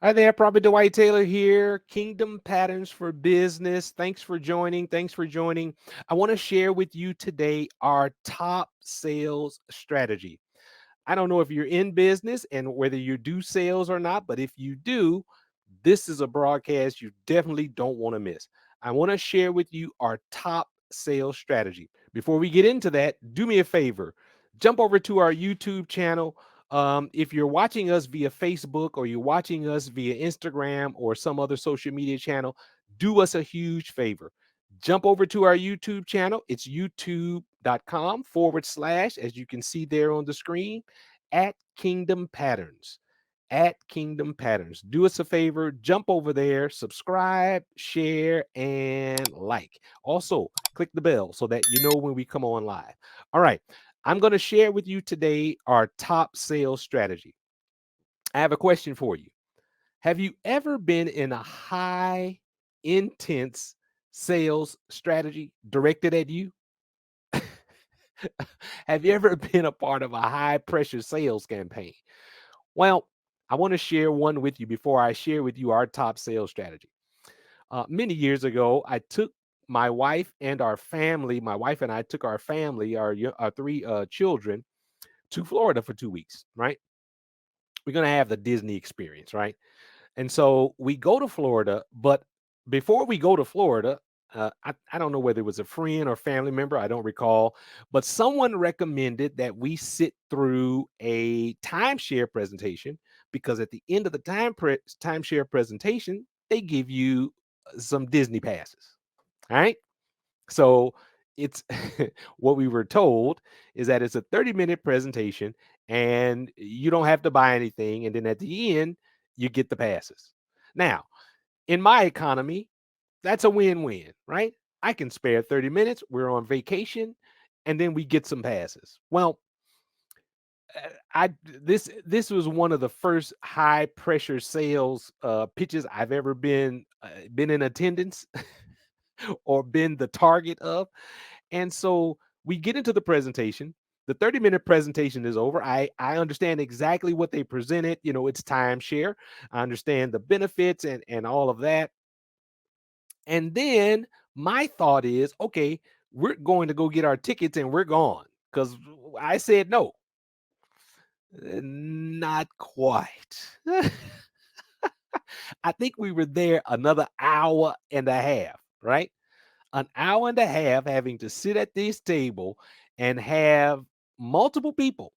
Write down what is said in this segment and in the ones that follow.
Hi there, Prophet Dwight Taylor here, Kingdom Patterns for Business. Thanks for joining. Thanks for joining. I want to share with you today our top sales strategy. I don't know if you're in business and whether you do sales or not, but if you do, this is a broadcast you definitely don't want to miss. I want to share with you our top sales strategy. Before we get into that, do me a favor, jump over to our YouTube channel. If you're watching us via Facebook or you're watching us via Instagram or some other social media channel, do us a huge favor. Jump over to our YouTube channel. It's youtube.com/, as you can see there on the screen, at Kingdom Patterns. At Kingdom Patterns. Do us a favor, jump over there, subscribe, share, and like. Also, click the bell so that you know when we come on live. All right. I'm going to share with you today our top sales strategy. I have a question for you. Have you ever been in a high intense sales strategy directed at you? Have you ever been a part of a high pressure sales campaign? Well, I want to share one with you before I share with you our top sales strategy. Many years ago, I took my wife and our family, my wife and I took our family, our three children, to Florida for 2 weeks, right? We're going to have the Disney experience, right? And so we go to Florida, but before we go to Florida, I don't know whether it was a friend or family member, I don't recall, but someone recommended that we sit through a timeshare presentation because at the end of the timeshare presentation, they give you some Disney passes. All right. So it's what we were told is that it's a 30-minute presentation and you don't have to buy anything. And then at the end, you get the passes. Now, in my economy, that's a win-win, right? I can spare 30 minutes. We're on vacation and then we get some passes. Well, this was one of the first high pressure sales pitches I've ever been in attendance or been the target of. And so we get into the presentation. The 30-minute presentation is over. I understand exactly what they presented. You know, it's timeshare. I understand the benefits and all of that. And then my thought is, okay, we're going to go get our tickets and we're gone. Because I said no. Not quite. I think we were there another hour and a half, right? An hour and a half having to sit at this table and have multiple people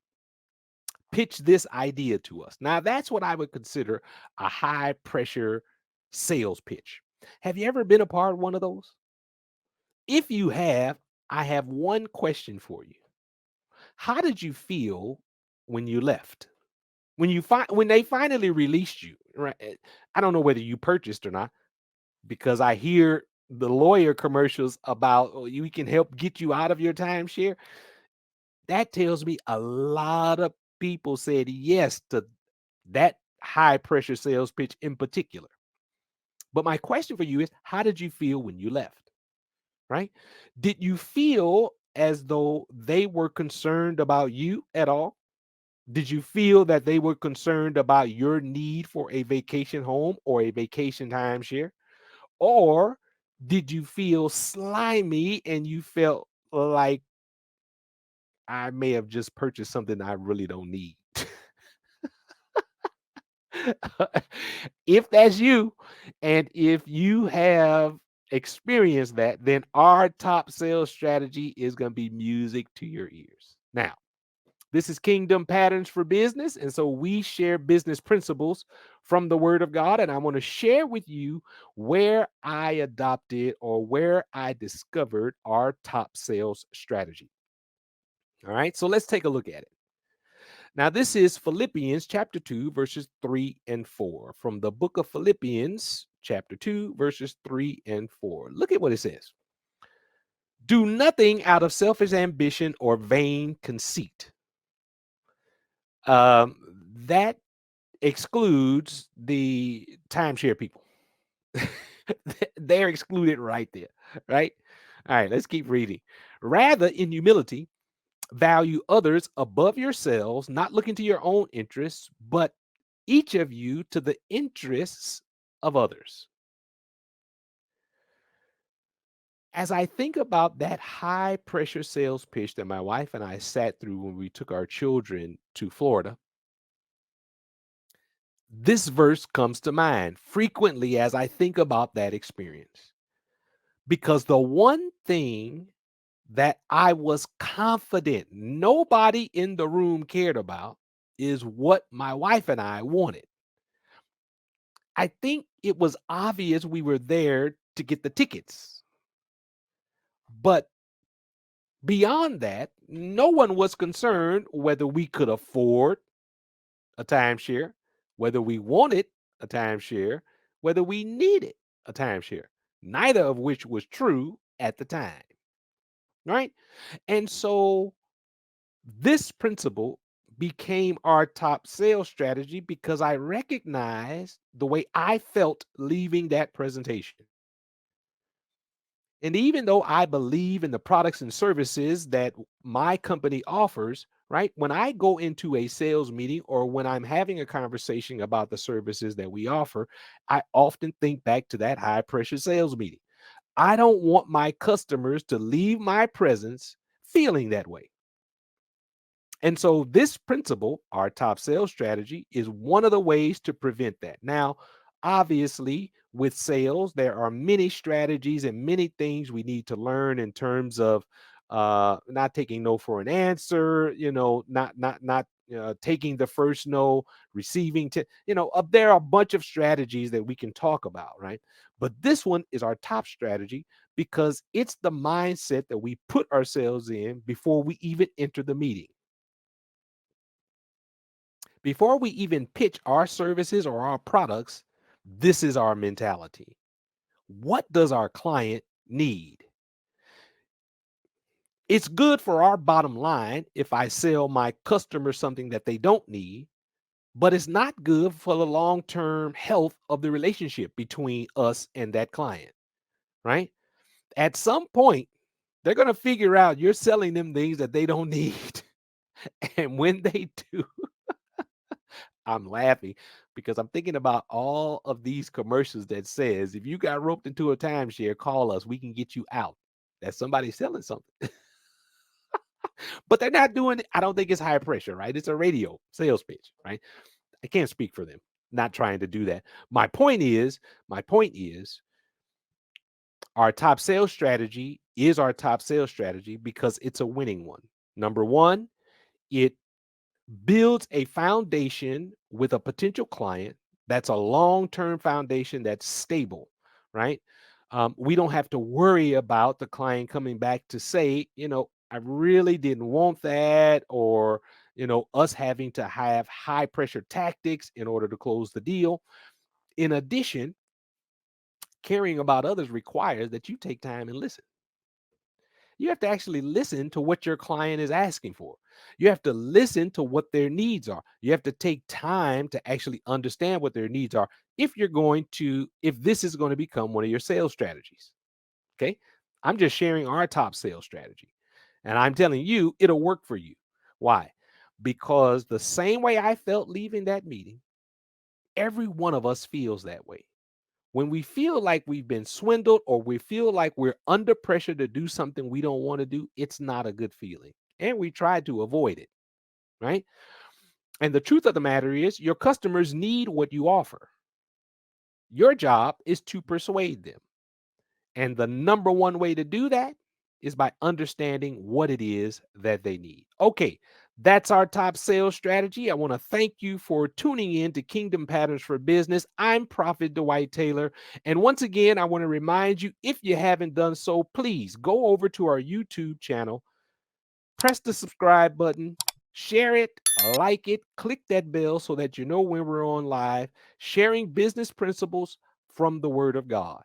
pitch this idea to us. Now, that's what I would consider a high pressure sales pitch. Have you ever been a part of one of those? If you have, I have one question for you. How did you feel when you left? When they finally released you, right? I don't know whether you purchased or not because I hear the lawyer commercials about, oh, we can help get you out of your timeshare. That tells me a lot of people said yes to that high pressure sales pitch in particular. But my question for you is, how did you feel when you left? Right? Did you feel as though they were concerned about you at all? Did you feel that they were concerned about your need for a vacation home or a vacation timeshare? Or did you feel slimy and you felt like I may have just purchased something I really don't need? If that's you, and if you have experienced that, then our top sales strategy is going to be music to your ears. Now, this is Kingdom Patterns for Business. And so we share business principles from the Word of God. And I want to share with you where I adopted or where I discovered our top sales strategy. All right. So let's take a look at it. Now, this is Philippians chapter 2, verses 3 and 4 from the book of Philippians, chapter 2, verses 3 and 4. Look at what it says. Do nothing out of selfish ambition or vain conceit. Um, that excludes the timeshare people. They're excluded right there, right? All right, let's keep reading. Rather, in humility, value others above yourselves, not looking to your own interests, but each of you to the interests of others. As I think about that high pressure sales pitch that my wife and I sat through when we took our children to Florida, this verse comes to mind frequently as I think about that experience. Because the one thing that I was confident nobody in the room cared about is what my wife and I wanted. I think it was obvious we were there to get the tickets. But beyond that, no one was concerned whether we could afford a timeshare, whether we wanted a timeshare, whether we needed a timeshare, neither of which was true at the time. Right. And so this principle became our top sales strategy because I recognized the way I felt leaving that presentation. And even though I believe in the products and services that my company offers, right? When I go into a sales meeting or when I'm having a conversation about the services that we offer, I often think back to that high pressure sales meeting. I don't want my customers to leave my presence feeling that way. And so, this principle, our top sales strategy, is one of the ways to prevent that. Now, obviously, with sales, there are many strategies and many things we need to learn in terms of not taking no for an answer, not taking the first no, receiving there are a bunch of strategies that we can talk about, right? But this one is our top strategy because it's the mindset that we put ourselves in before we even enter the meeting. Before we even pitch our services or our products, this is our mentality. What does our client need? It's good for our bottom line if I sell my customer something that they don't need, but it's not good for the long term health of the relationship between us and that client, right? At some point, they're going to figure out you're selling them things that they don't need. And when they do, I'm laughing because I'm thinking about all of these commercials that says, if you got roped into a timeshare, call us. We can get you out. That's somebody selling something. But they're not doing it. I don't think it's high pressure, right? It's a radio sales pitch, right? I can't speak for them. Not trying to do that. My point is, our top sales strategy is our top sales strategy because it's a winning one. Number one, it builds a foundation with a potential client that's a long-term foundation that's stable, right? We don't have to worry about the client coming back to say, I really didn't want that, or, us having to have high pressure tactics in order to close the deal. In addition, caring about others requires that you take time and listen. You have to actually listen to what your client is asking for. You have to listen to what their needs are. You have to take time to actually understand what their needs are if this is going to become one of your sales strategies. Okay. I'm just sharing our top sales strategy. And I'm telling you, it'll work for you. Why? Because the same way I felt leaving that meeting, every one of us feels that way. When we feel like we've been swindled or we feel like we're under pressure to do something we don't want to do, it's not a good feeling. And we try to avoid it, right? And the truth of the matter is, your customers need what you offer. Your job is to persuade them. And the number one way to do that is by understanding what it is that they need. Okay, that's our top sales strategy. I want to thank you for tuning in to Kingdom Patterns for Business. I'm Prophet Dwight Taylor. And once again, I want to remind you, if you haven't done so, please go over to our YouTube channel, press the subscribe button, share it, like it, click that bell so that you know when we're on live, sharing business principles from the word of God.